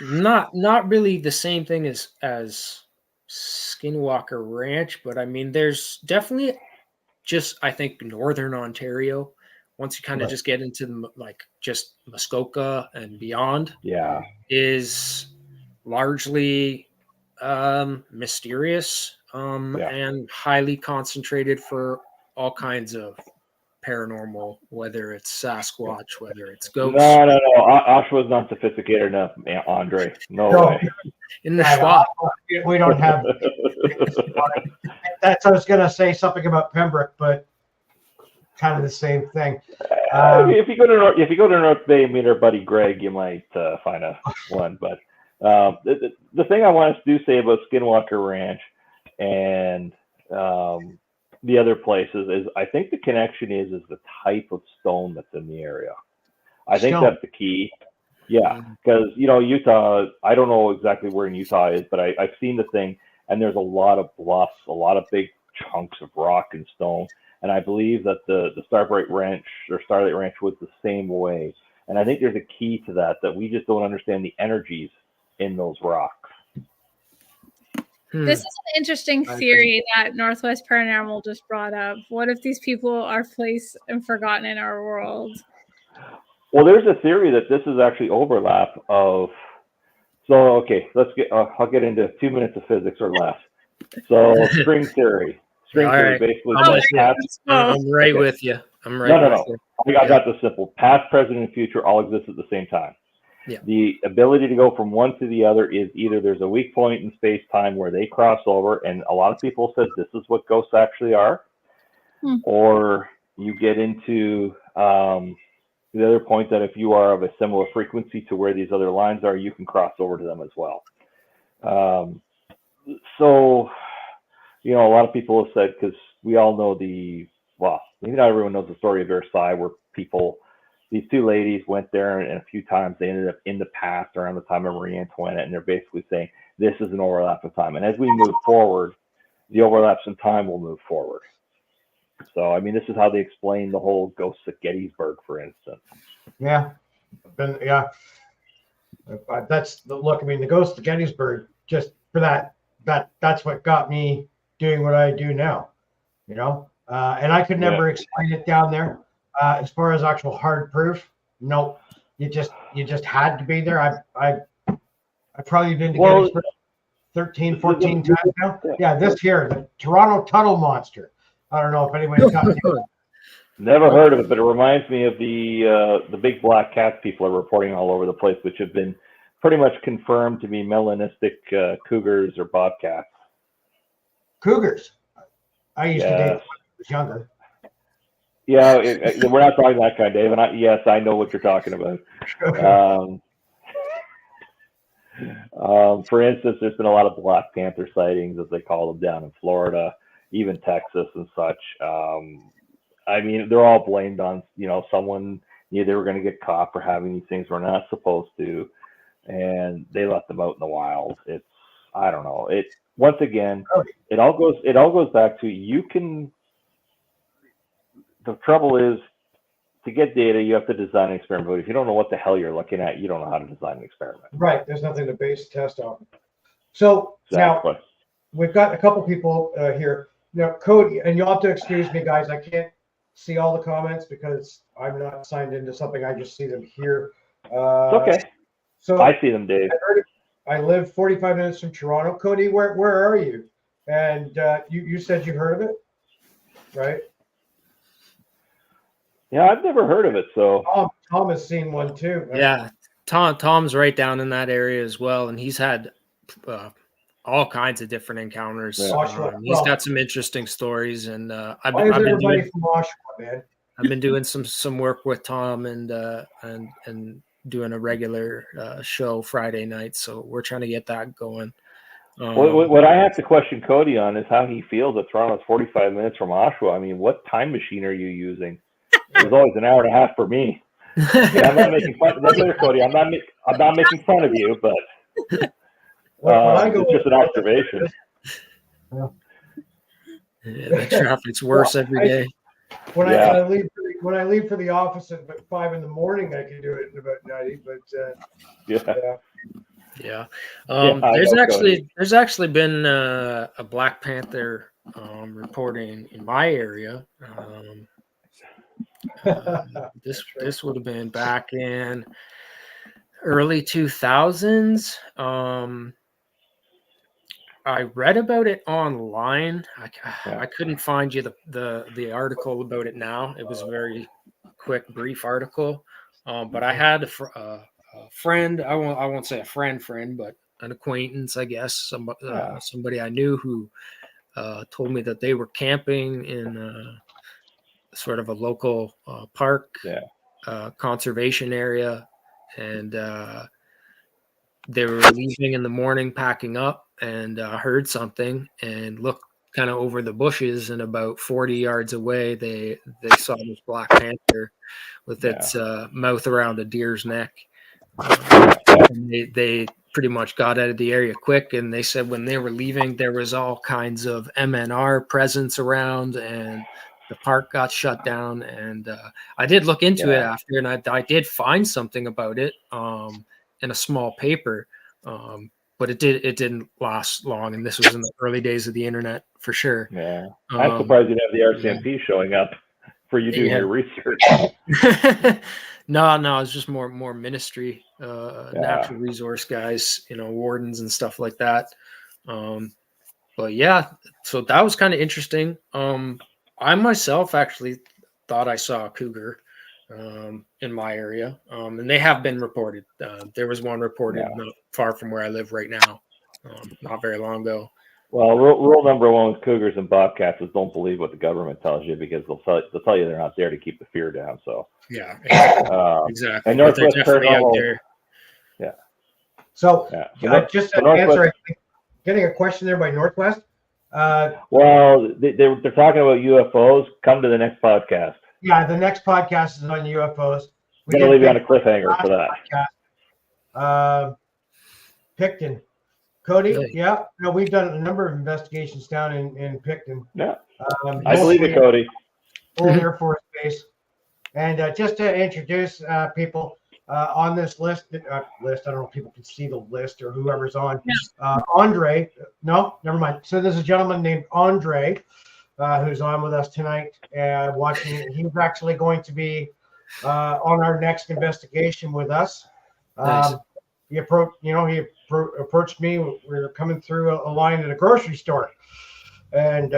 not really the same thing as Skinwalker Ranch, but I mean, there's definitely just, I think, Northern Ontario. Once you kind of just get into like just Muskoka and beyond, is largely mysterious and highly concentrated for all kinds of paranormal, whether it's Sasquatch, whether it's ghosts. No. Oshawa's not sophisticated enough, Andre. No way. In the swamp. We don't have. That's, I was going to say something about Pembroke, but kind of the same thing. If you go to North Bay and meet our buddy Greg, you might find one. But the thing I want to say about Skinwalker Ranch and the other places is I think the connection is the type of stone that's in the area. I think that's the key. Yeah, because Utah, I don't know exactly where in Utah is, but I've seen the thing, and there's a lot of bluffs, a lot of big chunks of rock and stone, and I believe that the Starlight Ranch was the same way. And I think there's a key to that we just don't understand the energies in those rocks. This is an interesting theory that Northwest Paranormal just brought up. What if these people are placed and forgotten in our world? Well, there's a theory that this is actually overlap of. So okay, I'll get into 2 minutes of physics or less. So string theory. Basically. I'm right with you. No. I got this simple. Past, present, and future all exist at the same time. Yeah. The ability to go from one to the other is either there's a weak point in space-time where they cross over, and a lot of people said this is what ghosts actually are, or you get into the other point that if you are of a similar frequency to where these other lines are, you can cross over to them as well. So, a lot of people have said, because we all know maybe not everyone knows the story of Versailles, where these two ladies went there, and a few times they ended up in the past around the time of Marie Antoinette, and they're basically saying this is an overlap of time. And as we move forward, the overlaps in time will move forward. So, I mean, this is how they explain the whole ghosts at Gettysburg, for instance. Yeah. That's the look. I mean, the ghosts at Gettysburg, just for that's what got me doing what I do now, and I could never explain it down there. As far as actual hard proof, nope. You just had to be there. I've probably been to Gettysburg 13, 14 times now. Yeah, this here, the Toronto Tunnel Monster. I don't know if anybody's got it. Never heard of it, but it reminds me of the big black cats people are reporting all over the place, which have been pretty much confirmed to be melanistic cougars or bobcats. Cougars. I used to date when I was younger. Yeah, we're not talking that kind, Dave. And yes, I know what you're talking about. For instance, there's been a lot of Black Panther sightings, as they call them, down in Florida, even Texas and such. I mean, they're all blamed on, someone knew they were going to get caught for having these things we're not supposed to, and they let them out in the wild. I don't know. Once again, it all goes back to the trouble is, to get data, you have to design an experiment. But if you don't know what the hell you're looking at, you don't know how to design an experiment. Right. There's nothing to base the test on. So now we've got a couple people here. Now, Cody, and you'll have to excuse me, guys. I can't see all the comments because I'm not signed into something. I just see them here. Okay. So I see them, Dave. I live 45 minutes from Toronto. Cody, where are you? And you said you heard of it, right? Yeah, I've never heard of it. So Tom has seen one too. Yeah, Tom's right down in that area as well, and he's had all kinds of different encounters. Yeah. He's got some interesting stories, and I've Why is been everybody doing from Oshawa, man? I've been doing some work with Tom and doing a regular show Friday night, so we're trying to get that going. What I have to question Cody on is how he feels that Toronto's 45 minutes from Oshawa. I mean, what time machine are you using? It was always an hour and a half for me. I'm not making fun. Cody, I'm not making fun of you, but it's just an observation. Yeah, the traffic's worse every day. When I leave for the office at about 5 a.m, I can do it in about 90. But yeah. There's actually been a Black Panther reporting in my area. This would have been back in early 2000s. I read about it online. I couldn't find you the article about it now. It was a very quick, brief article. But I had a friend. I won't say a friend, but an acquaintance, I guess. Somebody I knew who told me that they were camping in sort of a local park, conservation area, and they were leaving in the morning, packing up, and heard something and looked kind of over the bushes, and about 40 yards away, they saw this Black Panther with its mouth around a deer's neck. And they pretty much got out of the area quick, and they said when they were leaving, there was all kinds of MNR presence around, and the park got shut down. And I did look into it after, and I did find something about it in a small paper, but it didn't last long, and this was in the early days of the internet for sure. Yeah, I'm surprised you'd have the RCMP showing up for you doing your research. No, it's just more ministry, natural resource guys, wardens and stuff like that. But yeah, so that was kind of interesting. I myself actually thought I saw a cougar in my area, and they have been reported. There was one reported not far from where I live right now, not very long ago. Well, rule number one with cougars and bobcats is don't believe what the government tells you, because they'll tell you they're not there to keep the fear down. So yeah, exactly. And Northwest out there. Yeah. So just to answer, getting a question there by Northwest. Well, they're talking about UFOs. Come to the next podcast. Yeah, the next podcast is on UFOs. We're gonna leave you on a cliffhanger for that. Picton. Cody, we've done a number of investigations down in Picton. Yeah, I believe it, Cody. Old Air Force Base. And just to introduce people on this list, I don't know if people can see the list or whoever's on. Andre, no, never mind. So there's a gentleman named Andre who's on with us tonight watching. He's actually going to be on our next investigation with us. Nice. He approached me. We were coming through a line at a grocery store, and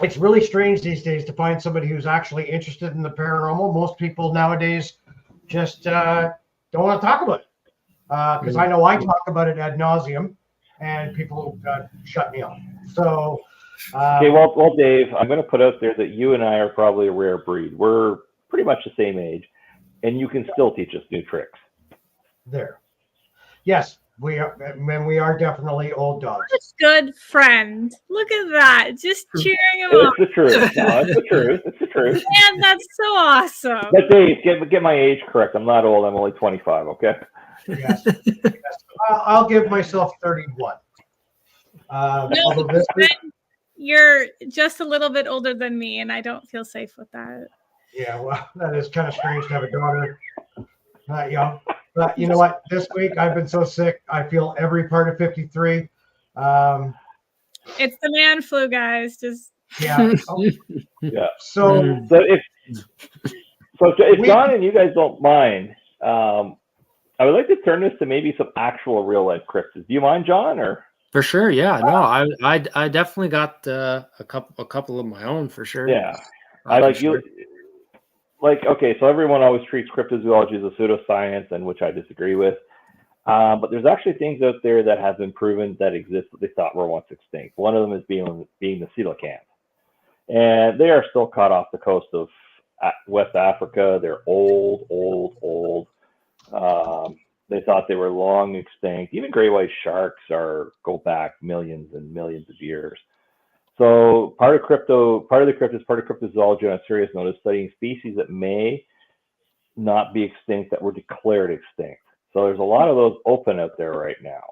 it's really strange these days to find somebody who's actually interested in the paranormal. Most people nowadays just don't want to talk about it, because I know I talk about it ad nauseum, and people shut me off. So, okay, well, Dave, I'm going to put out there that you and I are probably a rare breed. We're pretty much the same age, and you can still teach us new tricks. There. Yes, we are definitely old dogs. That's good friend. Look at that. Just cheering him on. It's the truth. No, it's the truth. It's the truth. Man, that's so awesome. But Dave, get my age correct. I'm not old. I'm only 25, okay? Yes. I'll give myself 31. You're just a little bit older than me, and I don't feel safe with that. Yeah, well, that is kind of strange to have a daughter not young. But you know what? This week I've been so sick. I feel every part of 53. It's the man flu, guys. Just yeah. So if John and you guys don't mind, I would like to turn this to maybe some actual real life cryptids. Do you mind, John? Or For sure, yeah. No, I definitely got a couple of my own for sure. yeah, I like you. Like, okay, so everyone always treats cryptozoology as a pseudoscience, and which I disagree with. But there's actually things out there that have been proven that exist that they thought were once extinct. One of them is being the coelacanth, and they are still caught off the coast of West Africa. They're old. They thought they were long extinct. Even great white sharks go back millions and millions of years. So part of cryptozoology on a serious note is studying species that may not be extinct that were declared extinct. So there's a lot of those open out there right now.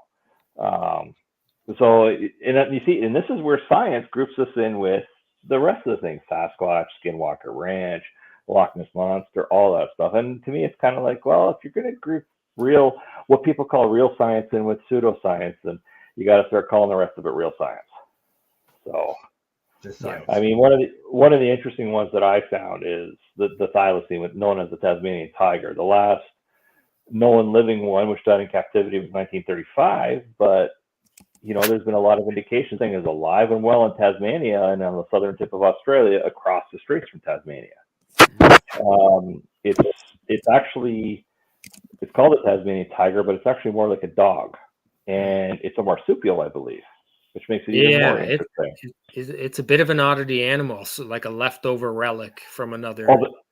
So and you see, and this is where science groups us in with the rest of the things: Sasquatch, Skinwalker Ranch, Loch Ness Monster, all that stuff. And to me, it's kind of like, well, if you're going to group what people call real science in with pseudoscience, then you got to start calling the rest of it real science. So, I mean, one of the interesting ones that I found is the thylacine, known as the Tasmanian tiger. The last known living one, which died in captivity, was 1935. But there's been a lot of indications saying it's alive and well in Tasmania and on the southern tip of Australia, across the straits from Tasmania. It's called a Tasmanian tiger, but it's actually more like a dog, and it's a marsupial, I believe, which makes it even more interesting. It's a bit of an oddity animal, so like a leftover relic from another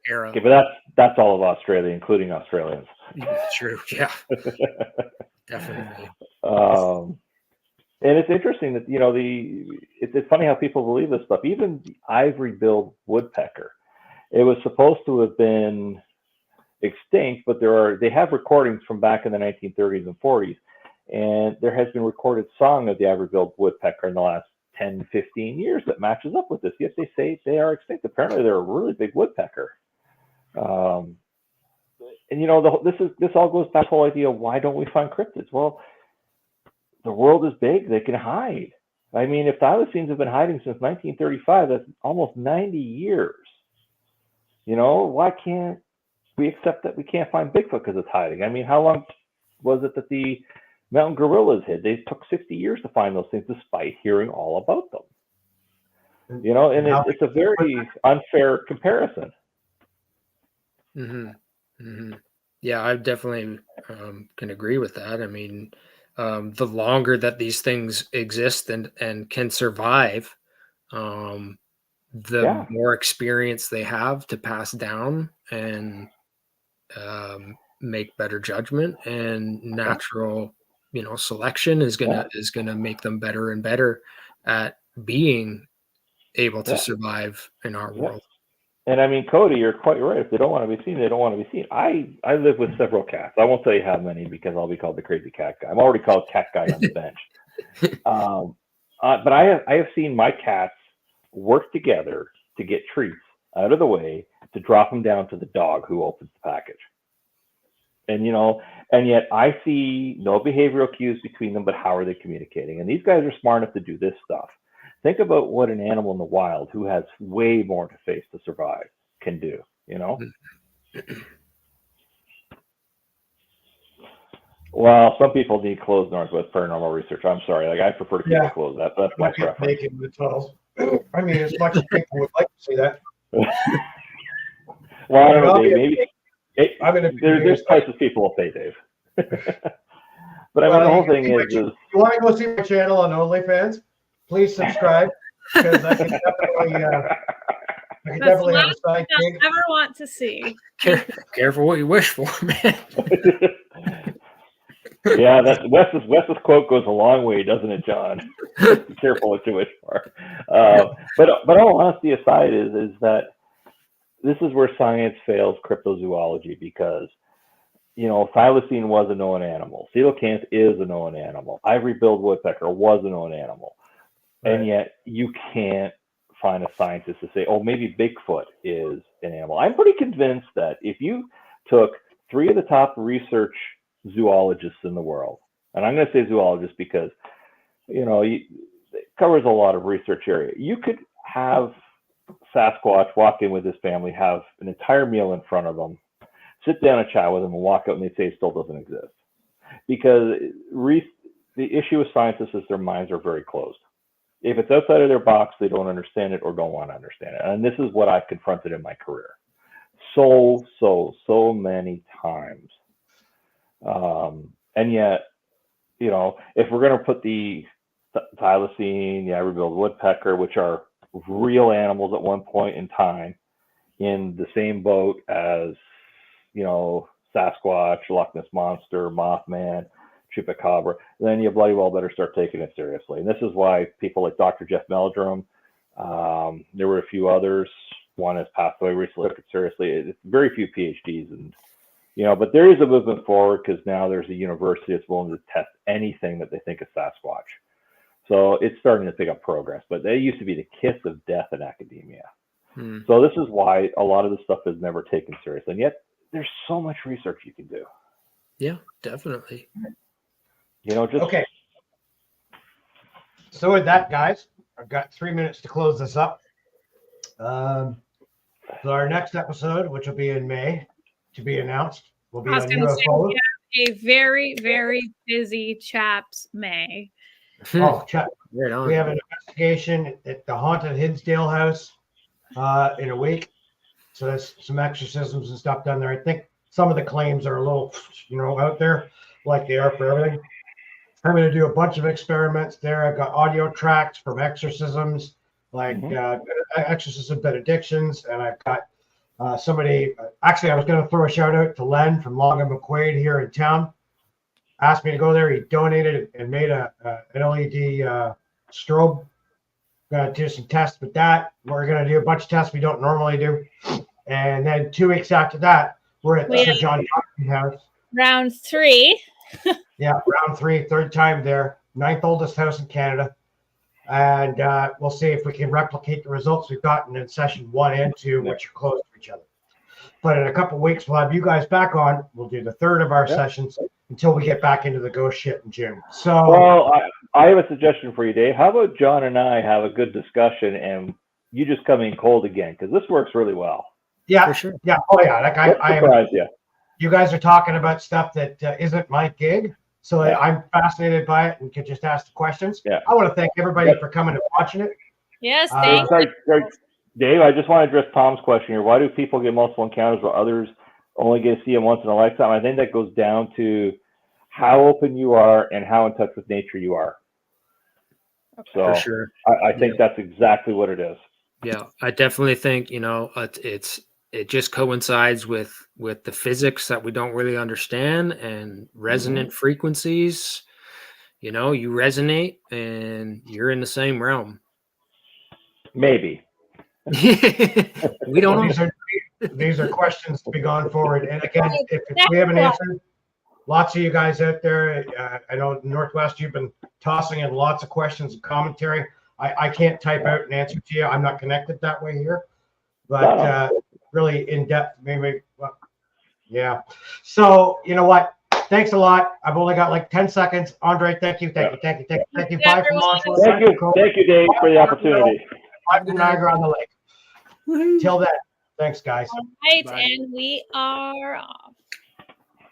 era. Okay, but that's all of Australia, including Australians. True, yeah, definitely. And it's interesting that it's funny how people believe this stuff. Even the ivory-billed woodpecker, it was supposed to have been extinct, but they have recordings from back in the 1930s and 40s, and there has been recorded song of the ivory-billed woodpecker in the last 10, 15 years that matches up with this. Yet they say they are extinct. Apparently, they're a really big woodpecker. And this all goes back to the whole idea: why don't we find cryptids? Well, the world is big; they can hide. I mean, if thylacines have been hiding since 1935, that's almost 90 years. Why can't we accept that we can't find Bigfoot because it's hiding? I mean, how long was it that the mountain gorillas hid? They took 60 years to find those things, despite hearing all about them. And it's a very unfair comparison. Mm-hmm. Mm-hmm. Yeah, I definitely can agree with that. I mean, the longer that these things exist and can survive, the more experience they have to pass down and make better judgment, and natural selection is gonna make them better and better at being able to survive in our world. And I mean, Cody, you're quite right. If they don't want to be seen, they don't want to be seen. I live with several cats. I won't tell you how many because I'll be called the crazy cat guy. I'm already called cat guy on the bench. But I have seen my cats work together to get treats out of the way to drop them down to the dog who opens the package. And and yet I see no behavioral cues between them, but how are they communicating? And these guys are smart enough to do this stuff. Think about what an animal in the wild who has way more to face to survive can do, Well, some people need closed north with paranormal research. I'm sorry. Like, I prefer to keep it closed. That's my preference. Making the tunnels. I mean, as much as people would like to see that. Well, I don't know, Dave. Maybe there's prices people will pay, Dave. But I mean, the whole thing is you want to go see my channel on OnlyFans? Please subscribe, because I can definitely have a side gig. I'll never want to see. Careful what you wish for, man. Yeah, that's Wes's quote goes a long way, doesn't it, John? Be careful what you wish for. But all honesty aside, is that this is where science fails cryptozoology, because thylacine was a known animal, coelacanth is a known animal, ivory-billed woodpecker was a known animal. Right. And yet you can't find a scientist to say, oh, maybe Bigfoot is an animal. I'm pretty convinced that if you took 3 of the top research zoologists in the world, and I'm going to say zoologists because, it covers a lot of research area. You could have Sasquatch walk in with his family, have an entire meal in front of them, sit down and chat with them and walk out and they say it still doesn't exist. Because the issue with scientists is their minds are very closed. If it's outside of their box, they don't understand it or don't want to understand it. And this is what I've confronted in my career. So many times. And yet, you know, if we're going to put the thylacine, the ivory-billed woodpecker, which are real animals at one point in time, in the same boat as, you know, Sasquatch, Loch Ness Monster, Mothman, Chupacabra, then you bloody well better start taking it seriously. And this is why people like Dr. Jeff Meldrum, there were a few others, one has passed away recently, took it seriously. It's very few PhDs, and you know, but there is a movement forward because now there's a university that's willing to test anything that they think is Sasquatch. So it's starting to pick up progress, but they used to be the kiss of death in academia. So this is why a lot of this stuff is never taken seriously, and yet there's so much research you can do. Yeah, definitely. You know, just okay. So with that, guys, I've got 3 minutes to close this up. So our next episode, which will be in May, to be announced, will be on UFOs. We have a very, very busy CHAPS May. Oh, chat. Right We have an investigation at the haunted Hinsdale house in a week. So there's some exorcisms and stuff done there. I think some of the claims are a little, you know, out there, like they are for everything. I'm going to do a bunch of experiments there. I've got audio tracks from exorcisms, like exorcism benedictions, and I've got somebody. Actually, I was going to throw a shout out to Len from Long and McQuaid here in town. Asked me to go there. He donated and made an LED strobe. Going to do some tests with that. We're going to do a bunch of tests we don't normally do, and then 2 weeks after that, we're at the Sir John Johnson house. Round 3. Yeah, round 3, third time there, 9th oldest house in Canada. And we'll see if we can replicate the results we've gotten in session 1 and 2, which are close to each other. But in a couple of weeks, we'll have you guys back on. We'll do the third of our sessions until we get back into the ghost shit in June. So, well, I have a suggestion for you, Dave. How about John and I have a good discussion and you just come in cold again? Because this works really well. Yeah, for sure. Yeah. Oh, yeah. Like I surprise you. You guys are talking about stuff that isn't my gig. So I'm fascinated by it and could just ask the questions. Yeah. I want to thank everybody for coming and watching it. Yes, thank you. Sorry, Dave, I just want to address Tom's question here. Why do people get multiple encounters while others only get to see them once in a lifetime? I think that goes down to how open you are and how in touch with nature you are. So for sure. I think that's exactly what it is. Yeah, I definitely think, you know, it just coincides with the physics that we don't really understand and resonant frequencies. You know, you resonate and you're in the same realm. Maybe. We don't know. These are questions to be gone forward. And again, if we haven't answered, lots of you guys out there, I know Northwest, you've been tossing in lots of questions and commentary. I can't type out an answer to you. I'm not connected that way here. But really in depth, maybe. Well, yeah. So you know what? Thanks a lot. I've only got like 10 seconds. Andre, thank you. Bye from Oshawa. Thank you, Dave, for the opportunity. Bye from Niagara on the Lake. Till then, thanks, guys. All right, and we are off.